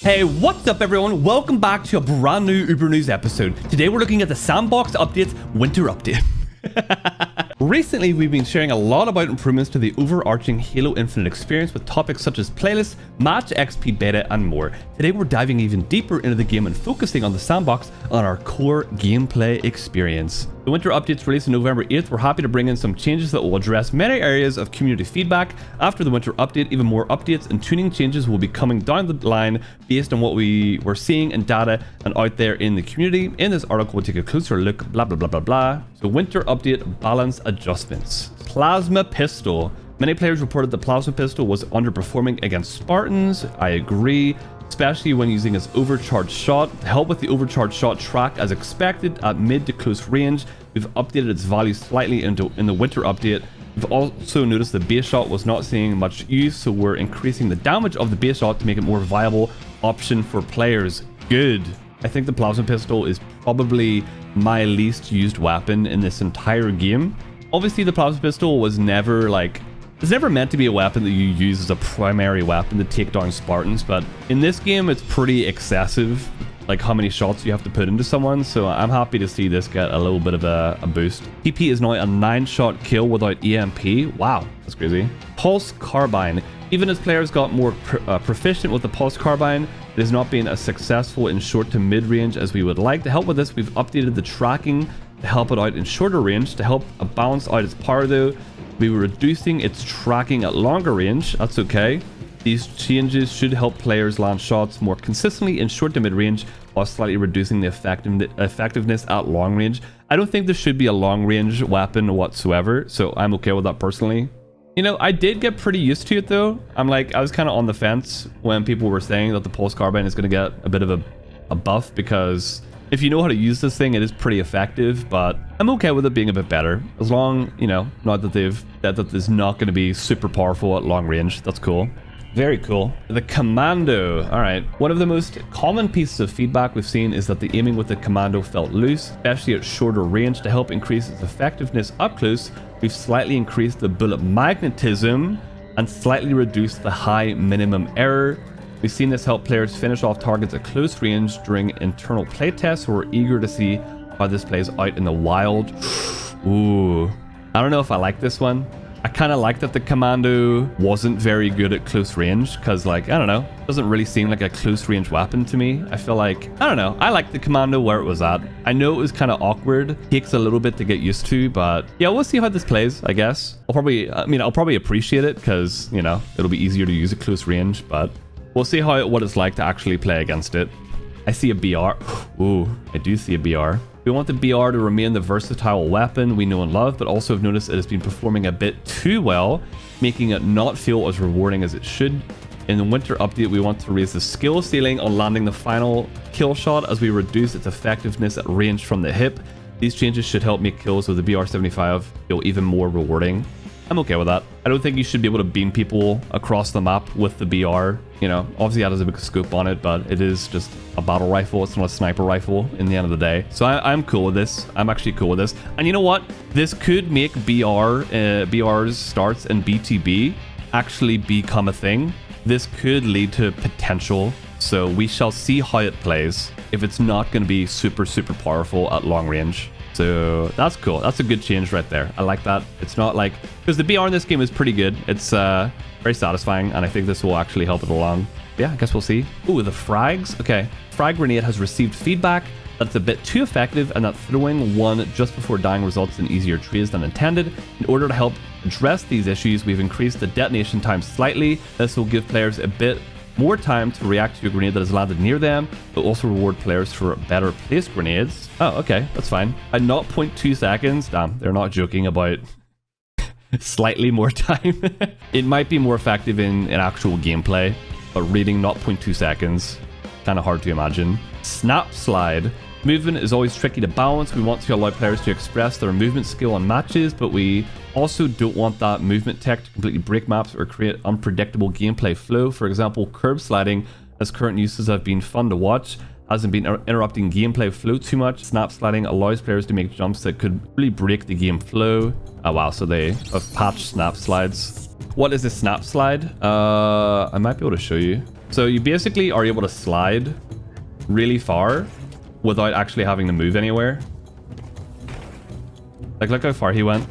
Hey, what's up everyone? Welcome back to a brand new Uber News episode. Today we're looking at the Sandbox Updates Winter Update. Recently, we've been sharing a lot about improvements to the overarching Halo Infinite experience with topics such as playlists, match XP beta, and more. Today, we're diving even deeper into the game and focusing on the Sandbox on our core gameplay experience. The winter updates released on November 8th. We're happy to bring in some changes that will address many areas of community feedback. After the winter update, even more updates and tuning changes will be coming down the line based on what we were seeing in data and out there in the community. In this article, we'll take a closer look, blah, blah, blah, blah, blah. So winter update balance adjustments. Plasma pistol. Many players reported the plasma pistol was underperforming against Spartans. I agree, especially when using its overcharged shot. To help with the overcharged shot track as expected at mid to close range, we've updated its value slightly in the winter update. We've also noticed the base shot was not seeing much use, so we're increasing the damage of the base shot to make it more viable option for players. Good. I think the plasma pistol is probably my least used weapon in this entire game. Obviously, the plasma pistol was never it's never meant to be a weapon that you use as a primary weapon to take down Spartans, but in this game, it's pretty excessive, like how many shots you have to put into someone, so I'm happy to see this get a little bit of a boost. PP is now a 9-shot kill without EMP. Wow, that's crazy. Pulse Carbine. Even as players got more proficient with the Pulse Carbine, it has not been as successful in short to mid-range as we would like. To help with this, we've updated the tracking to help it out in shorter range. To help balance out its power though, we were reducing its tracking at longer range. That's okay. These changes should help players land shots more consistently in short to mid-range while slightly reducing the effectiveness at long range. I don't think this should be a long-range weapon whatsoever, so I'm okay with that personally. You know, I did get pretty used to it though. I was kind of on the fence when people were saying that the Pulse Carbine is going to get a bit of a buff, because if you know how to use this thing, it is pretty effective, but I'm okay with it being a bit better. As long, you know, not that they've said that it's not going to be super powerful at long range. That's cool. Very cool. The Commando. All right. One of the most common pieces of feedback we've seen is that the aiming with the Commando felt loose, especially at shorter range. To help increase its effectiveness up close, we've slightly increased the bullet magnetism and slightly reduced the high minimum error. We've seen this help players finish off targets at close range during internal playtests, so we're eager to see how this plays out in the wild. Ooh. I don't know if I like this one. I kind of like that the Commando wasn't very good at close range, because I don't know, it doesn't really seem like a close range weapon to me. I feel like, I don't know, I like the Commando where it was at. I know it was kind of awkward, takes a little bit to get used to, but yeah, we'll see how this plays, I guess. I'll probably appreciate it because, you know, it'll be easier to use at close range, but we'll see what it's like to actually play against it. I see a BR. Ooh, I do see a BR. We want the BR to remain the versatile weapon we know and love, but also have noticed it has been performing a bit too well, making it not feel as rewarding as it should. In the winter update, we want to raise the skill ceiling on landing the final kill shot as we reduce its effectiveness at range from the hip. These changes should help make kills with the BR-75 feel even more rewarding. I'm okay with that. I don't think you should be able to beam people across the map with the BR. You know, obviously that has a big scope on it, but it is just a battle rifle. It's not a sniper rifle in the end of the day. So I'm cool with this. I'm actually cool with this. And you know what? This could make BR's starts and BTB actually become a thing. This could lead to potential. So we shall see how it plays if it's not going to be super, super powerful at long range. So that's cool. That's a good change right there. I like that. It's not like, because the BR in this game is pretty good. It's very satisfying, and I think this will actually help it along. Yeah, I guess we'll see. Ooh, the frags. Okay. Frag grenade has received feedback that it's a bit too effective and that throwing one just before dying results in easier trades than intended. In order to help address these issues, we've increased the detonation time slightly. This will give players a bit more time to react to a grenade that has landed near them, but also reward players for better placed grenades. Oh, okay, that's fine. At 0.2 seconds, damn, they're not joking about slightly more time. It might be more effective in actual gameplay, but reading 0.2 seconds, kind of hard to imagine. Snap slide. Movement is always tricky to balance. We want to allow players to express their movement skill on matches, but we also don't want that movement tech to completely break maps or create unpredictable gameplay flow. For example, curb sliding, as current uses have been fun to watch, hasn't been interrupting gameplay flow too much. Snap sliding allows players to make jumps that could really break the game flow. Oh wow, so they have patched snap slides. What is a snap slide? I might be able to show you. So you basically are able to slide really far without actually having to move anywhere. Like, look how far he went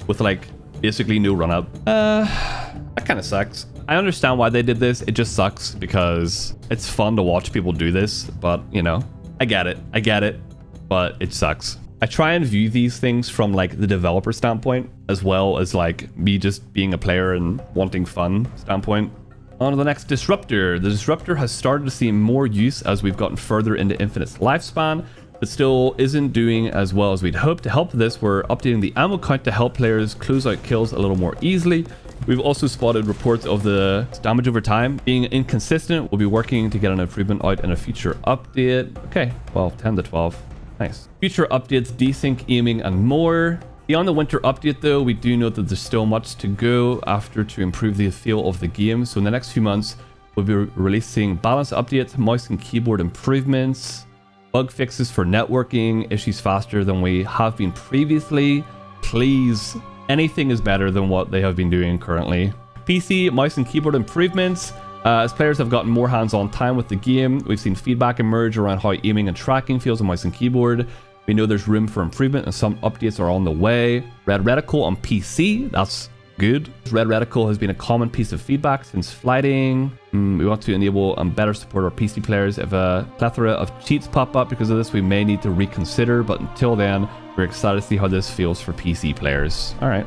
with like basically no run up. That kind of sucks. I understand why they did this. It just sucks because it's fun to watch people do this, but you know, I get it, but it sucks. I try and view these things from like the developer standpoint as well as like me just being a player and wanting fun standpoint. On to the next disruptor. The disruptor has started to see more use as we've gotten further into Infinite's lifespan, but still isn't doing as well as we'd hoped. To help this, we're updating the ammo count to help players close out kills a little more easily. We've also spotted reports of the damage over time being inconsistent. We'll be working to get an improvement out in a future update. Okay, well, 10 to 12. Nice. Future updates, desync, aiming, and more. Beyond the winter update though, we do note that there's still much to go after to improve the feel of the game. So in the next few months, we'll be releasing balance updates, mouse and keyboard improvements, bug fixes for networking, issues faster than we have been previously. Please, anything is better than what they have been doing currently. PC, mouse and keyboard improvements. As players have gotten more hands-on time with the game, we've seen feedback emerge around how aiming and tracking feels on mouse and keyboard. We know there's room for improvement and some updates are on the way. Red Reticle on PC, that's good. Red Reticle has been a common piece of feedback since flighting. We want to enable and better support our PC players. If a plethora of cheats pop up because of this, we may need to reconsider, but until then, we're excited to see how this feels for PC players. All right.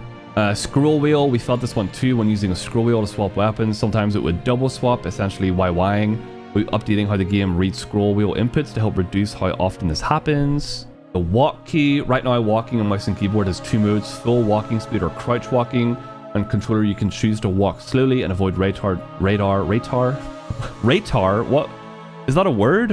Scroll wheel, we felt this one too when using a scroll wheel to swap weapons. Sometimes it would double swap, essentially YYing. We're updating how the game reads scroll wheel inputs to help reduce how often this happens. The walk key, right now walking on mouse and keyboard has two modes, full walking speed or crouch walking. On controller you can choose to walk slowly and avoid radar, what? Is that a word?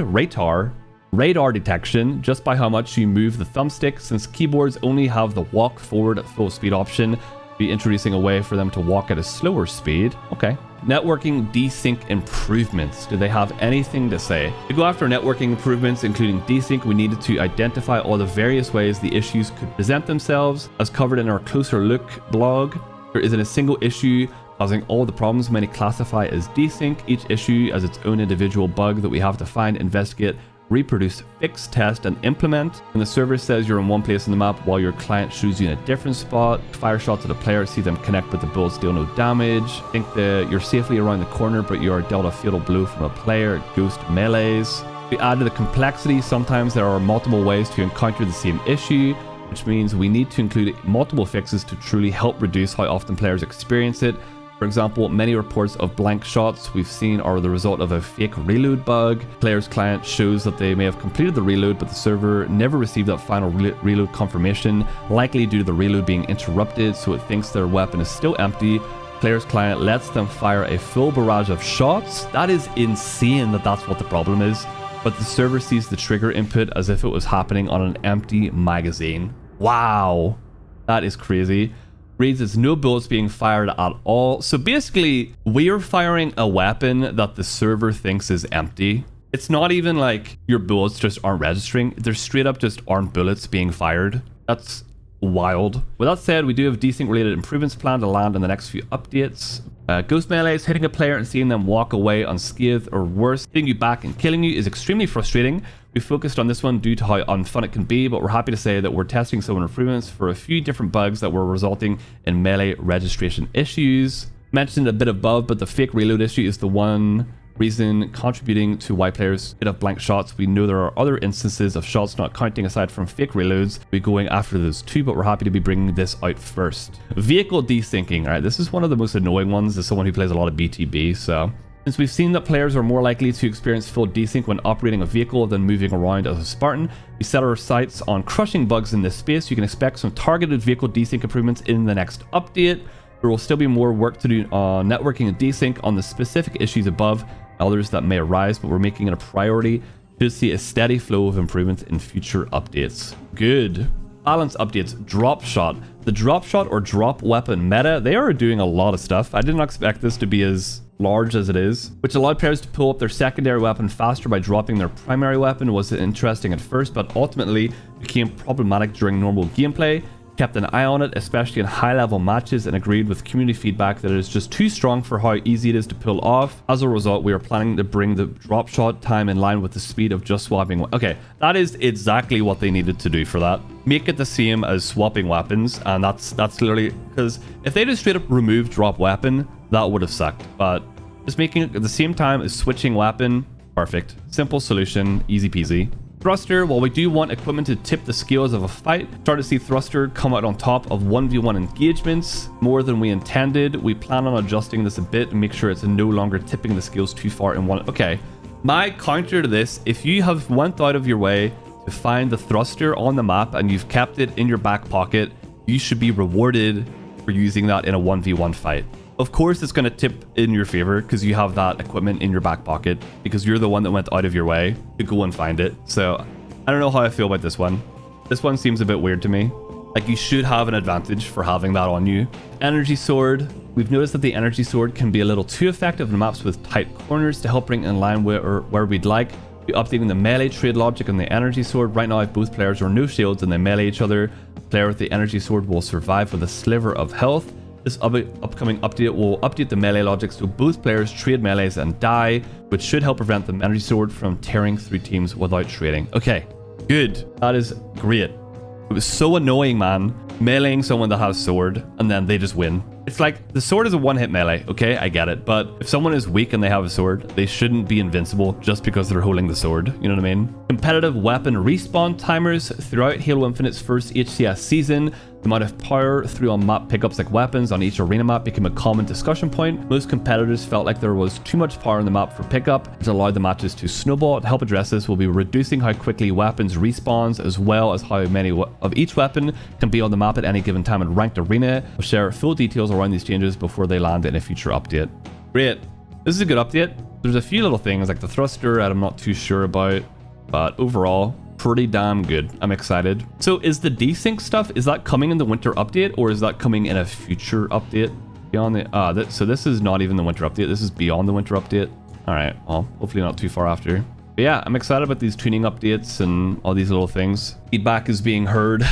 Radar detection just by how much you move the thumbstick. Since keyboards only have the walk forward at full speed option, be introducing a way for them to walk at a slower speed. Okay. Networking desync improvements. Do they have anything to say? To go after networking improvements, including desync, we needed to identify all the various ways the issues could present themselves. As covered in our Closer Look blog, there isn't a single issue causing all the problems many classify as desync. Each issue has its own individual bug that we have to find, investigate, reproduce, fix, test, and implement. When the server says you're in one place on the map while your client shows you in a different spot, fire shots at a player, see them connect, but the bullets deal no damage. Think that you're safely around the corner, but you are dealt a fatal blow from a player, ghost melees. We add to the complexity, sometimes there are multiple ways to encounter the same issue, which means we need to include multiple fixes to truly help reduce how often players experience it. For example, many reports of blank shots we've seen are the result of a fake reload bug. Player's client shows that they may have completed the reload, but the server never received that final reload confirmation, likely due to the reload being interrupted, so it thinks their weapon is still empty. Player's client lets them fire a full barrage of shots. That is insane that that's what the problem is. But the server sees the trigger input as if it was happening on an empty magazine. Wow, that is crazy. Reads as no bullets being fired at all. So basically, we're firing a weapon that the server thinks is empty. It's not even like your bullets just aren't registering. There's straight up just aren't bullets being fired. That's wild. With that said, we do have desync related improvements planned to land in the next few updates. Ghost melees, hitting a player and seeing them walk away unscathed or worse, hitting you back and killing you is extremely frustrating. We focused on this one due to how unfun it can be, but we're happy to say that we're testing some improvements for a few different bugs that were resulting in melee registration issues. Mentioned a bit above, but the fake reload issue is the one reason contributing to why players hit up blank shots. We know there are other instances of shots not counting aside from fake reloads. We're going after those too, but we're happy to be bringing this out first. Vehicle desyncing. All right, this is one of the most annoying ones as someone who plays a lot of BTB. So since we've seen that players are more likely to experience full desync when operating a vehicle than moving around as a Spartan, we set our sights on crushing bugs in this space. You can expect some targeted vehicle desync improvements in the next update. There will still be more work to do on networking and desync on the specific issues above, others that may arise, but we're making it a priority to see a steady flow of improvements in future updates. Good. Balance updates, drop shot. The drop shot or drop weapon meta, they are doing a lot of stuff. I didn't expect this to be as large as it is, which allowed players to pull up their secondary weapon faster by dropping their primary weapon. Was interesting at first, but ultimately became problematic during normal gameplay. kept an eye on it, especially in high level matches, and agreed with community feedback that it is just too strong for how easy it is to pull off. As a result, we are planning to bring the drop shot time in line with the speed of just swapping. Okay, that is exactly what they needed to do for that. Make it the same as swapping weapons, and that's literally, because if they just straight up removed drop weapon, that would have sucked. But just making it at the same time as switching weapon, perfect. Simple solution, easy peasy. Thruster, while we do want equipment to tip the scales of a fight, start to see Thruster come out on top of 1v1 engagements more than we intended. We plan on adjusting this a bit and make sure it's no longer tipping the scales too far in one. Okay, my counter to this, if you have went out of your way to find the Thruster on the map and you've kept it in your back pocket, you should be rewarded for using that in a 1v1 fight. Of course, it's going to tip in your favor because you have that equipment in your back pocket because you're the one that went out of your way to go and find it. So I don't know how I feel about this one. This one seems a bit weird to me. Like, you should have an advantage for having that on you. Energy sword. We've noticed that the energy sword can be a little too effective in maps with tight corners to help bring in line where we'd like. We're updating the melee trade logic on the energy sword. Right now, if both players are no shields and they melee each other, the player with the energy sword will survive with a sliver of health. This upcoming update will update the melee logic so both players trade melees and die, which should help prevent the energy sword from tearing through teams without trading. Okay, good. That is great. It was so annoying, man, meleeing someone that has sword and then they just win. It's like, the sword is a one-hit melee, okay? I get it. But if someone is weak and they have a sword, they shouldn't be invincible just because they're holding the sword. You know what I mean? Competitive weapon respawn timers throughout Halo Infinite's first HCS season. The amount of power through on map pickups like weapons on each arena map became a common discussion point. Most competitors felt like there was too much power on the map for pickup, which allowed the matches to snowball. To help address this, we'll be reducing how quickly weapons respawns, as well as how many of each weapon can be on the map at any given time in ranked arena. We'll share full details around these changes before they land in a future update. Great. This is a good update. There's a few little things like the thruster that I'm not too sure about, but overall, pretty damn good. I'm excited. So is the desync stuff, is that coming in the winter update or is that coming in a future update? Beyond the so this is not even the winter update. This is beyond the winter update. All right, well, hopefully not too far after. But yeah, I'm excited about these tuning updates and all these little things. Feedback is being heard.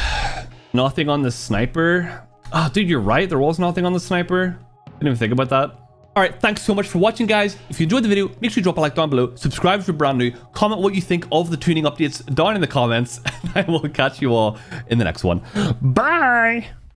Nothing on the sniper. Oh, dude, you're right. There was nothing on the sniper. Didn't even think about that. All right, thanks so much for watching, guys. If you enjoyed the video, make sure you drop a like down below. Subscribe if you're brand new. Comment what you think of the tuning updates down in the comments. And I will catch you all in the next one. Bye.